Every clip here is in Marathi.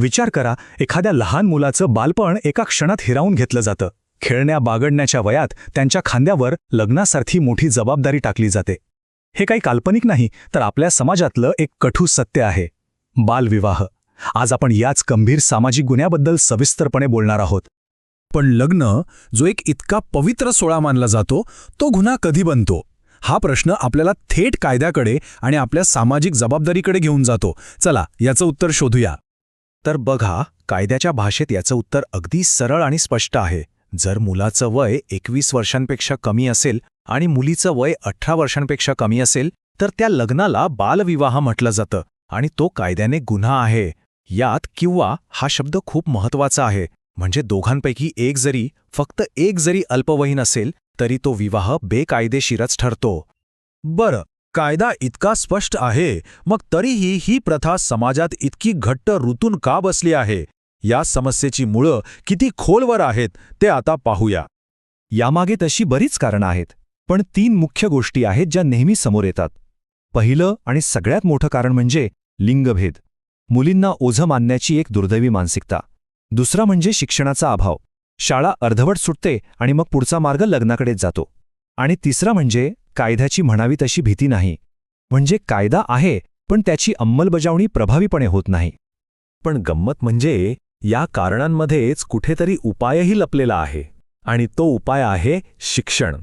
विचार करा, एखाद्या लहान मुलाचं बालपण एका क्षणात हिरावून घेतलं जातं. खेळण्या बागडण्याच्या वयात त्यांच्या खांद्यावर लग्नासारखी मोठी जबाबदारी टाकली जाते. हे काही काल्पनिक नाही, तर आपल्या समाजातलं एक कठोर सत्य आहे. बालविवाह. आज आपण याच गंभीर सामाजिक गुन्ह्याबद्दल सविस्तरपणे बोलणार आहोत. पण लग्न, जो एक इतका पवित्र सोहळा मानला जातो, तो गुन्हा कधी बनतो? हा प्रश्न आपल्याला थेट कायद्याकडे आणि आपल्या सामाजिक जबाबदारीकडे घेऊन जातो. चला, याचं उत्तर शोधूया. तर बघा, कायद्याच्या भाषेत याचं उत्तर अगदी सरळ आणि स्पष्ट आहे. जर मुलाचं वय 21 वर्षांपेक्षा कमी असेल आणि मुलीचं वय 18 वर्षांपेक्षा कमी असेल, तर त्या लग्नाला बालविवाह म्हटलं जातं आणि तो कायद्याने गुन्हा आहे. यात किंवा हा शब्द खूप महत्त्वाचा आहे. म्हणजे दोघांपैकी फक्त एक जरी अल्पवयीन असेल तरी तो विवाह बेकायदेशीरच ठरतो. बरं, कायदा इतका स्पष्ट आहे, मग तरीही ही प्रथा समाजात इतकी घट्ट रुतून का बसली आहे? या समस्येची मुळं किती खोलवर आहेत ते आता पाहूया. यामागे तशी बरीच कारणं आहेत, पण 3 मुख्य गोष्टी आहेत ज्या नेहमी समोर येतात. पहिलं आणि सगळ्यात मोठं कारण म्हणजे लिंगभेद. मुलींना ओझं मानण्याची एक दुर्दैवी मानसिकता. दुसरा म्हणजे शिक्षणाचा अभाव. शाळा अर्धवट सुटते आणि मग पुढचा मार्ग लग्नाकडेच जातो. आणि तिसरा म्हणजे कायद्याची म्हणावी तशी भीती नाही. म्हणजे कायदा आहे, पण त्याची अंमलबजावणी प्रभावीपणे होत नाही. पण गंमत म्हणजे या कारणांमध्येच कुठेतरी उपायही लपलेला आहे, आणि तो उपाय आहे शिक्षण.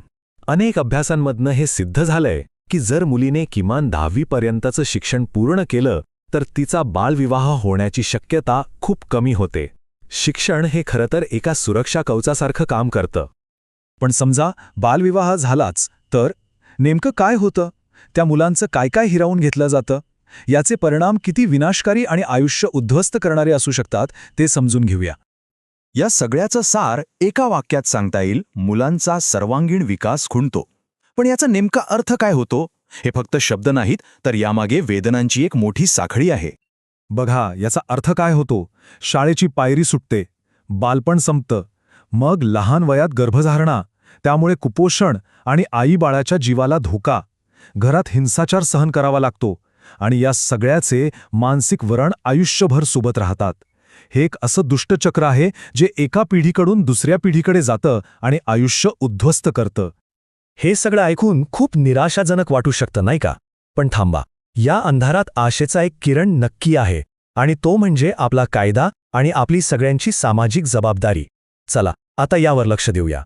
अनेक अभ्यासांमधनं हे सिद्ध झालंय की जर मुलीने किमान 10वी पर्यंतचं शिक्षण पूर्ण केलं तर तिचा बालविवाह होण्याची शक्यता खूप कमी होते. शिक्षण हे खरं तर एका सुरक्षा कवचासारखं काम करतं. पण समजा बालविवाह झालाच तर नेमकं काय होतं? त्या मुलांचं काय काय हिरावून घेतलं जातं? याचे परिणाम किती विनाशकारी आणि आयुष्य उद्ध्वस्त करणारे असू शकतात ते समजून घेऊया. या सगळ्याचं सार एका वाक्यात सांगता येईल: मुलांचा सर्वांगीण विकास खुंटतो. पण याचा नेमका अर्थ काय होतो? हे फक्त शब्द नाहीत, तर यामागे वेदनांची एक मोठी साखळी आहे. बघा, याचा अर्थ काय होतो? शाळेची पायरी सुटते, बालपण संपतं, मग लहान वयात गर्भधारणा, त्यामुळे कुपोषण आणि आईबाळाच्या जीवाला धोका. घरात हिंसाचार सहन करावा लागतो आणि या सगळ्याचे मानसिक वरण आयुष्यभर सोबत राहतात. हे एक असं दुष्टचक्र आहे जे एका पिढीकडून दुसऱ्या पिढीकडे जातं आणि आयुष्य उद्ध्वस्त करतं. हे सगळं ऐकून खूप निराशाजनक वाटू शकतं, नाही का? पण थांबा, या अंधारात आशेचा एक किरण नक्की आहे, आणि तो म्हणजे आपला कायदा आणि आपली सगळ्यांची सामाजिक जबाबदारी. चला, आता यावर लक्ष देऊया.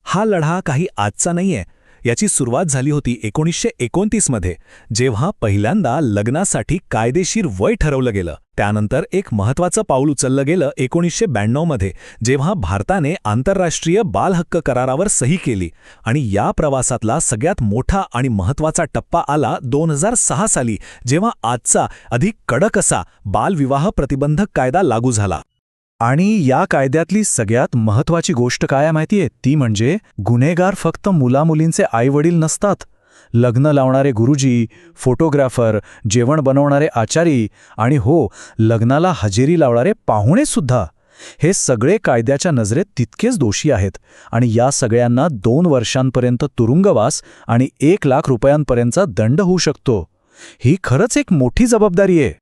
हा लढा काही आजचा नाहीये. याची सुरुवात झाली होती 1929 मध्ये, जेव्हा पहिल्यांदा लग्नासाठी कायदेशीर वय ठरवलं गेलं. त्यानंतर एक महत्त्वाचं पाऊल उचललं गेलं 1992 मध्ये, जेव्हा भारताने आंतरराष्ट्रीय बालहक्क करारावर सही केली. आणि या प्रवासातला सगळ्यात मोठा आणि महत्त्वाचा टप्पा आला 2006 साली, जेव्हा आजचा अधिक कडक असा बालविवाह प्रतिबंधक कायदा लागू झाला. आणि या कायद्यातली सगळ्यात महत्त्वाची गोष्ट काय आहे माहितीये? ती म्हणजे गुन्हेगार फक्त मुलामुलींचे आईवडील नसतात. लग्न लावणारे गुरुजी, फोटोग्राफर, जेवण बनवणारे आचारी आणि लग्नाला हजेरी लावणारे पाहुणेसुद्धा, हे सगळे कायद्याच्या नजरेत तितकेच दोषी आहेत. आणि या सगळ्यांना 2 वर्षांपर्यंत तुरुंगवास आणि 1 लाख रुपयांपर्यंतचा दंड होऊ शकतो. ही खरंच एक मोठी जबाबदारी आहे.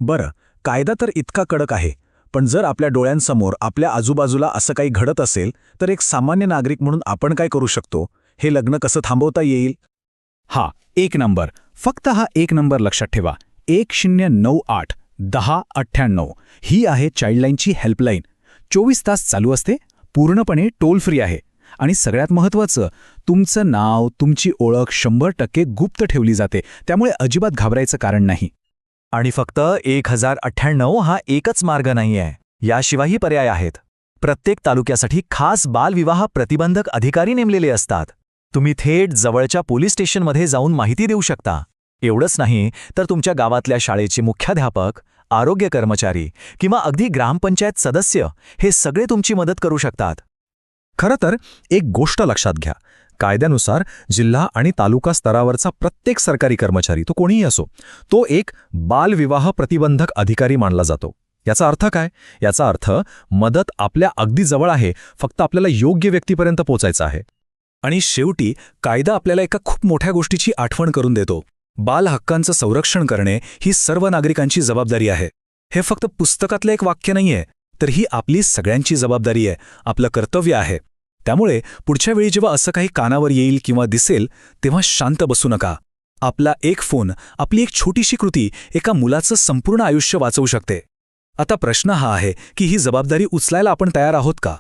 बरं, कायदा तर इतका कडक आहे, पण जर आपल्या डोळ्यांसमोर, आपल्या आजूबाजूला असं काही घडत असेल, तर एक सामान्य नागरिक म्हणून आपण काय करू शकतो? हे लग्न कसं थांबवता येईल? फक्त हा 1 नंबर लक्षात ठेवा. 1098-1098 ही आहे चाइल्डलाईनची हेल्पलाईन. 24 तास चालू असते, पूर्णपणे टोल फ्री आहे. आणि सगळ्यात महत्त्वाचं, तुमचं नाव, तुमची ओळख 100% गुप्त ठेवली जाते, त्यामुळे अजिबात घाबरायचं कारण नाही. आणि फक्त 1098 हा एकच मार्ग नाहीये. याशिवायही पर्याय आहेत. प्रत्येक तालुक्यासाठी खास बालविवाह प्रतिबंधक अधिकारी नेमलेले असतात. तुम्ही थेट जवळच्या पोलीस स्टेशनमध्ये जाऊन माहिती देऊ शकता. एवढंच नाही तर तुमच्या गावातल्या शाळेचे मुख्याध्यापक, आरोग्य कर्मचारी किंवा अगदी ग्रामपंचायत सदस्य हे सगळे तुमची मदत करू शकतात. खरं तर एक गोष्ट लक्षात घ्या. कायद्यानुसार जिल्हा आणि तालुका स्तरावरचा प्रत्येक सरकारी कर्मचारी, तो कोणीही असो, तो एक बालविवाह प्रतिबंधक अधिकारी मानला जातो. याचा अर्थ काय? याचा अर्थ मदत आपल्या अगदी जवळ आहे, फक्त आपल्याला योग्य व्यक्तीपर्यंत पोहोचायचं आहे. आणि शेवटी कायदा आपल्याला एका खूप मोठ्या गोष्टीची आठवण करून देतो. बाल हक्कांचं संरक्षण करणे ही सर्व नागरिकांची जबाबदारी आहे. हे फक्त पुस्तकातलं एक वाक्य नाहीये, तर ही आपली सगळ्यांची जबाबदारी आहे, आपलं कर्तव्य आहे. त्यामुळे पुढच्या वेळी जेव्हा असं काही कानावर येईल किंवा दिसेल, तेव्हा शांत बसू नका. आपला एक फोन, आपली एक छोटीशी कृती एका मुलाचं संपूर्ण आयुष्य वाचवू शकते. आता प्रश्न हा आहे की ही जबाबदारी उचलायला आपण तयार आहोत का?